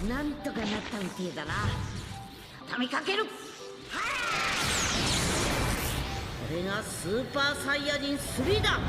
なんとかなったみてえだな。畳みかける。これがスーパーサイヤ人3だ。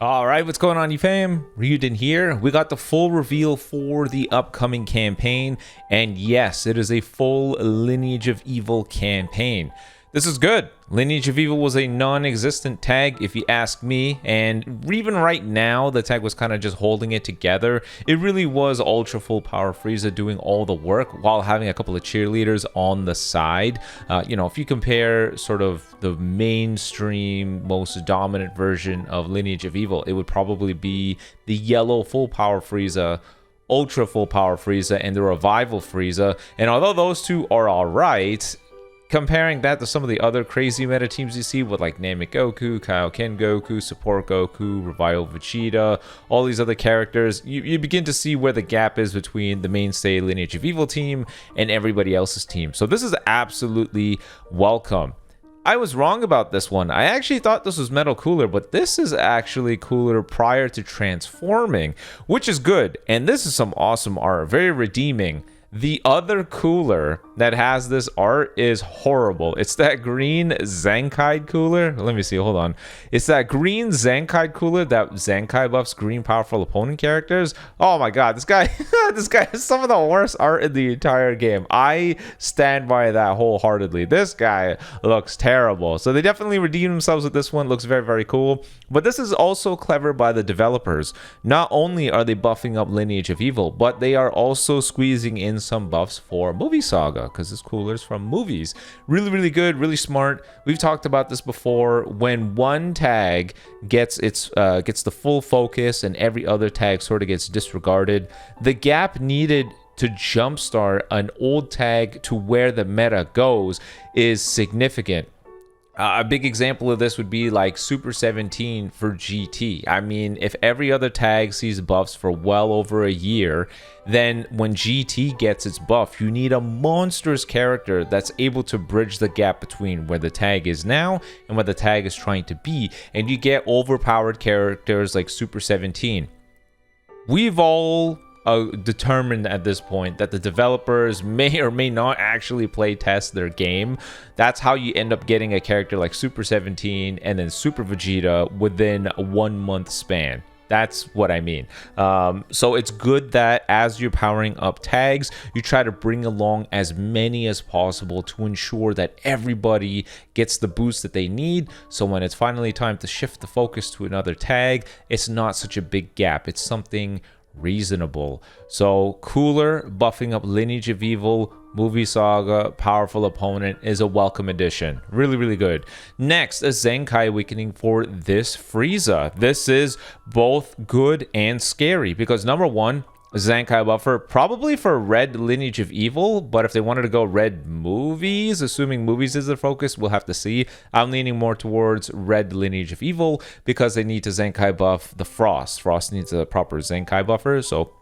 Alright, what's going on, you fam? Raiyuden here. We got the full reveal for the upcoming campaign, and yes, it is a full Lineage of Evil campaign. This is good. Lineage of Evil was a non-existent tag, if you ask me, and even right now, the tag was kind of just holding it together. It really was Ultra Full Power Frieza doing all the work while having a couple of cheerleaders on the side. You know, if you compare sort of the mainstream, most dominant version of Lineage of Evil, it would probably be the yellow Full Power Frieza, Ultra Full Power Frieza, and the Revival Frieza. And although those two are alright, comparing that to some of the other crazy meta teams you see with like Namek Goku, Kaioken Goku, Support Goku, Revival Vegeta, all these other characters, you begin to see where the gap is between the mainstay Lineage of Evil team and everybody else's team. So this is absolutely welcome. I was wrong about this one. I actually thought this was Metal Cooler, but this is actually Cooler prior to transforming, which is good. And this is some awesome art, very redeeming. The other Cooler that has this art is horrible. It's that green Zenkai Cooler. Let me see, hold on. It's that green Zenkai Cooler that Zenkai buffs green powerful opponent characters. Oh my god, this guy this guy has some of the worst art in the entire game. I stand by that wholeheartedly. This guy looks terrible. So they definitely redeemed themselves with this one. Looks very, very cool. But this is also clever by the developers. Not only are they buffing up Lineage of Evil, but they are also squeezing in some buffs for Movie Saga, because this Cooler's from movies. Really, really good, really smart. We've talked about this before. When one tag gets the full focus and every other tag sort of gets disregarded, the gap needed to jumpstart an old tag to where the meta goes is significant. A big example of this would be like Super 17 for GT. I mean, if every other tag sees buffs for well over a year, then when GT gets its buff, you need a monstrous character that's able to bridge the gap between where the tag is now and where the tag is trying to be. And you get overpowered characters like Super 17. We've all determined at this point that the developers may or may not actually play test their game. That's how you end up getting a character like Super 17 and then Super Vegeta within a 1 month span. That's what I mean. So it's good that as you're powering up tags, you try to bring along as many as possible to ensure that everybody gets the boost that they need. So when it's finally time to shift the focus to another tag, it's not such a big gap. It's something reasonable. So Cooler buffing up Lineage of Evil, Movie Saga, powerful opponent is a welcome addition. Really, really good. Next, a Zenkai Awakening for this Frieza. This is both good and scary because number one, Zenkai buffer, probably for Red Lineage of Evil, but if they wanted to go Red Movies, assuming movies is the focus, we'll have to see. I'm leaning more towards Red Lineage of Evil because they need to Zenkai buff the Frost. Frost needs a proper Zenkai buffer, so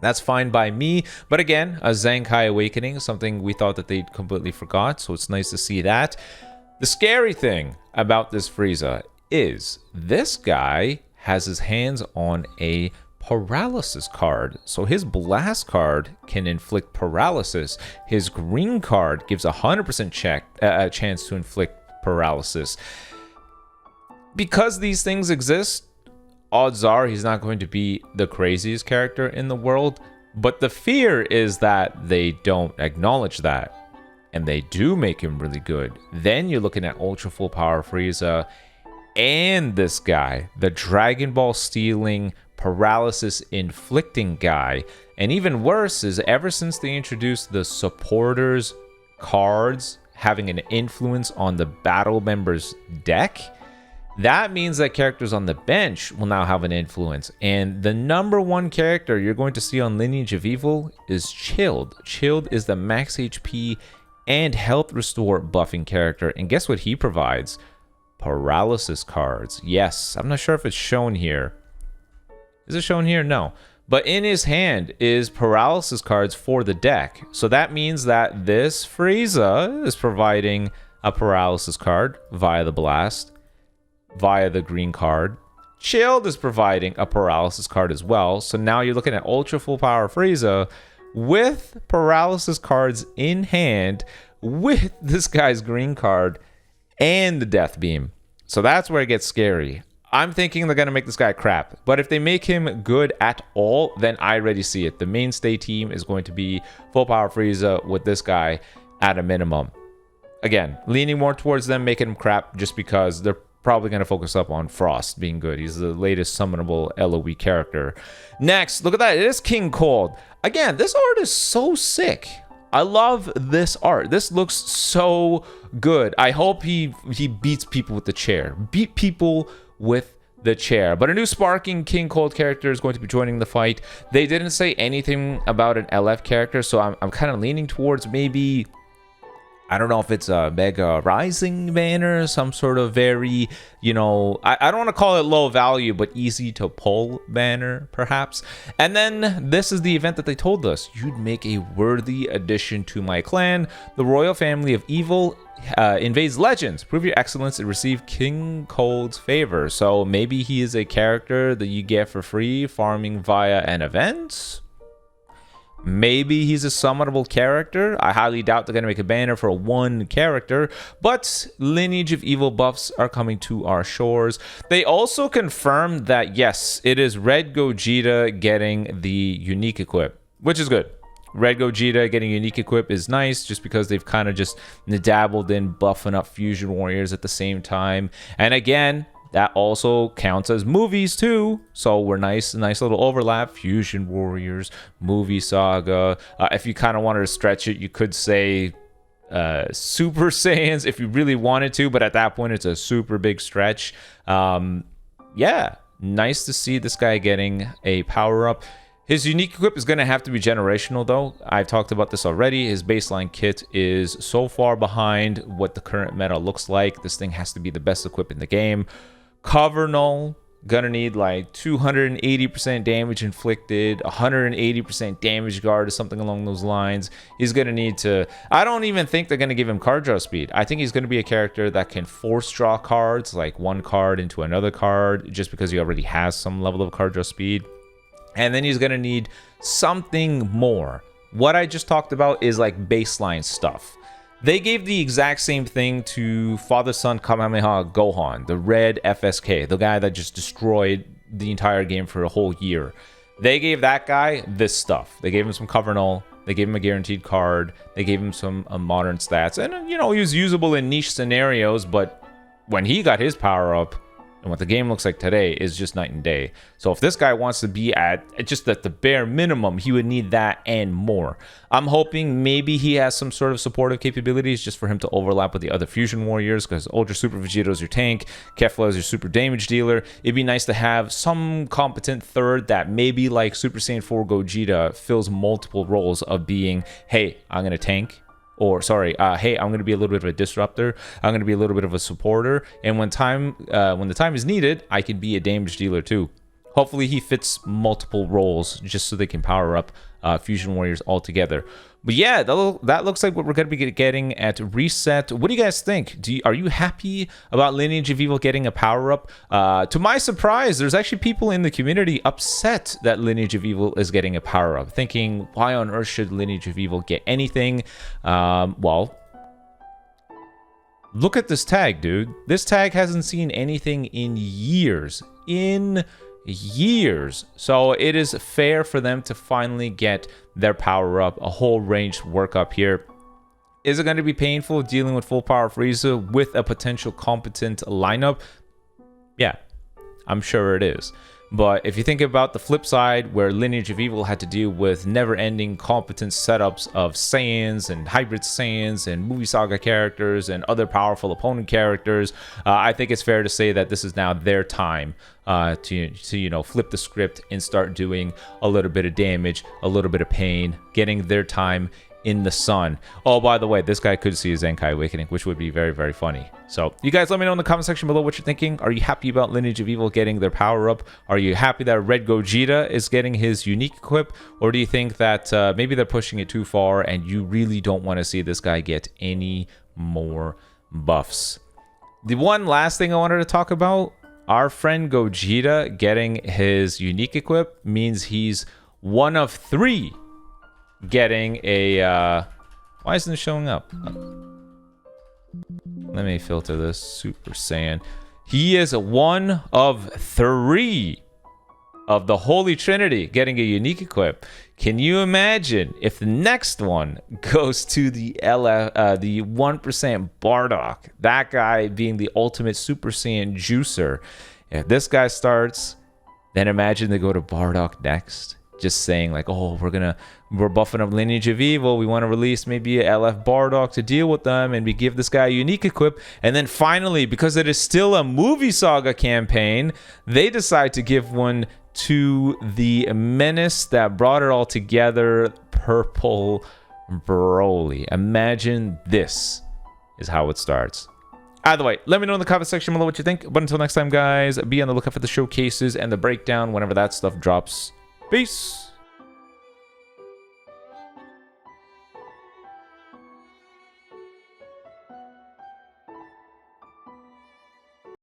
that's fine by me. But again, a Zenkai Awakening, something we thought that they completely forgot, so it's nice to see that. The scary thing about this Frieza is this guy has his hands on a paralysis card. So his blast card can inflict paralysis. His green card gives 100% chance to inflict paralysis. Because these things exist, odds are he's not going to be the craziest character in the world, but the fear is that they don't acknowledge that and they do make him really good. Then you're looking at Ultra Full Power Frieza and this guy, the Dragon Ball stealing, paralysis inflicting guy. And even worse is ever since they introduced the supporters cards having an influence on the battle members deck, that means that characters on the bench will now have an influence. And the number one character you're going to see on Lineage of Evil is Chilled. Chilled is the max HP and health restore buffing character, and guess what he provides? Paralysis cards. Yes, I'm not sure if it's shown here. Is it shown here? No. But in his hand is paralysis cards for the deck. So that means that this Frieza is providing a paralysis card via the blast, via the green card. Shield is providing a paralysis card as well. So now you're looking at Ultra Full Power Frieza with paralysis cards in hand with this guy's green card and the Death Beam. So that's where it gets scary. I'm thinking they're going to make this guy crap. But if they make him good at all, then I already see it. The mainstay team is going to be Full Power Frieza with this guy at a minimum. Again, leaning more towards them making him crap just because they're probably going to focus up on Frost being good. He's the latest summonable LOE character. Next, look at that. It is King Cold. Again, this art is so sick. I love this art. This looks so good. I hope he beats people with the chair. Beat people with the chair. But a new sparking King Cold character is going to be joining the fight. They didn't say anything about an LF character, so I'm kind of leaning towards maybe, I don't know if it's a Mega Rising banner, some sort of very, you know, I don't want to call it low value, but easy to pull banner, perhaps. And then this is the event that they told us. You'd make a worthy addition to my clan. The royal family of evil invades legends. Prove your excellence and receive King Cold's favor. So maybe he is a character that you get for free farming via an event. Maybe he's a summonable character. I highly doubt they're going to make a banner for one character, but Lineage of Evil buffs are coming to our shores. They also confirmed that, yes, it is Red Gogeta getting the unique equip, which is good. Red Gogeta getting unique equip is nice just because they've kind of just dabbled in buffing up Fusion Warriors at the same time. And again, that also counts as movies too, so we're nice little overlap. Fusion Warriors, movie saga. If you kind of wanted to stretch it, you could say Super Saiyans if you really wanted to, but at that point it's a super big stretch. Yeah, nice to see this guy getting a power up. His unique equip is going to have to be generational though. I've talked about this already. His baseline kit is so far behind what the current meta looks like. This thing has to be the best equip in the game. Cover null, gonna need like 280% damage inflicted, 180% damage guard or something along those lines. He's gonna need to, I don't even think they're gonna give him card draw speed. I think he's gonna be a character that can force draw cards, like one card into another card, just because he already has some level of card draw speed. And then he's gonna need something more. What I just talked about is like baseline stuff. They gave the exact same thing to Father-Son Kamehameha Gohan, the red FSK, the guy that just destroyed the entire game for a whole year. They gave that guy this stuff. They gave him some cover null. They gave him a guaranteed card. They gave him some modern stats. And, you know, he was usable in niche scenarios, but when he got his power up, and what the game looks like today is just night and day. So if this guy wants to be at just at the bare minimum, he would need that and more. I'm hoping maybe he has some sort of supportive capabilities just for him to overlap with the other Fusion Warriors, because Ultra Super Vegeta is your tank, Kefla is your super damage dealer. It'd be nice to have some competent third that maybe like Super Saiyan 4 Gogeta fills multiple roles of being, hey, I'm going to tank. Or sorry, hey, I'm going to be a little bit of a disruptor. I'm going to be a little bit of a supporter. And when the time is needed, I can be a damage dealer too. Hopefully he fits multiple roles just so they can power up Fusion Warriors all together. But yeah, that looks like what we're going to be getting at Reset. What do you guys think? Are you happy about Lineage of Evil getting a power-up? To my surprise, there's actually people in the community upset that Lineage of Evil is getting a power-up, thinking, why on earth should Lineage of Evil get anything? Well, look at this tag, dude. This tag hasn't seen anything in years. So it is fair for them to finally get their power up, a whole ranged work up here. Is it going to be painful dealing with Full Power Frieza with a potential competent lineup? Yeah, I'm sure it is. But if you think about the flip side, where Lineage of Evil had to deal with never-ending competent setups of Saiyans and hybrid Saiyans and movie saga characters and other powerful opponent characters, I think it's fair to say that this is now their time to you know, flip the script and start doing a little bit of damage, a little bit of pain, getting their time in the sun. Oh, by the way, this guy could see a Zenkai Awakening, which would be very, very funny. So you guys let me know in the comment section below what you're thinking. Are you happy about Lineage of Evil getting their power up? Are you happy that Red Gogeta is getting his unique equip? Or do you think that maybe they're pushing it too far and you really don't want to see this guy get any more buffs? The one last thing I wanted to talk about our friend Gogeta getting his unique equip means he's one of 3 getting a... why isn't it showing up? Let me filter this. Super Saiyan. He is one of 3 of the Holy Trinity getting a unique equip. Can you imagine if the next one goes to the 1% Bardock, that guy being the ultimate Super Saiyan juicer? If this guy starts, then imagine they go to Bardock next. Just saying like, oh, we're buffing up Lineage of Evil. We want to release maybe a LF Bardock to deal with them, and we give this guy a unique equip. And then finally, because it is still a movie saga campaign, they decide to give one to the menace that brought it all together, Purple Broly. Imagine this is how it starts. Either way, let me know in the comment section below what you think. But until next time, guys, be on the lookout for the showcases and the breakdown whenever that stuff drops. Peace.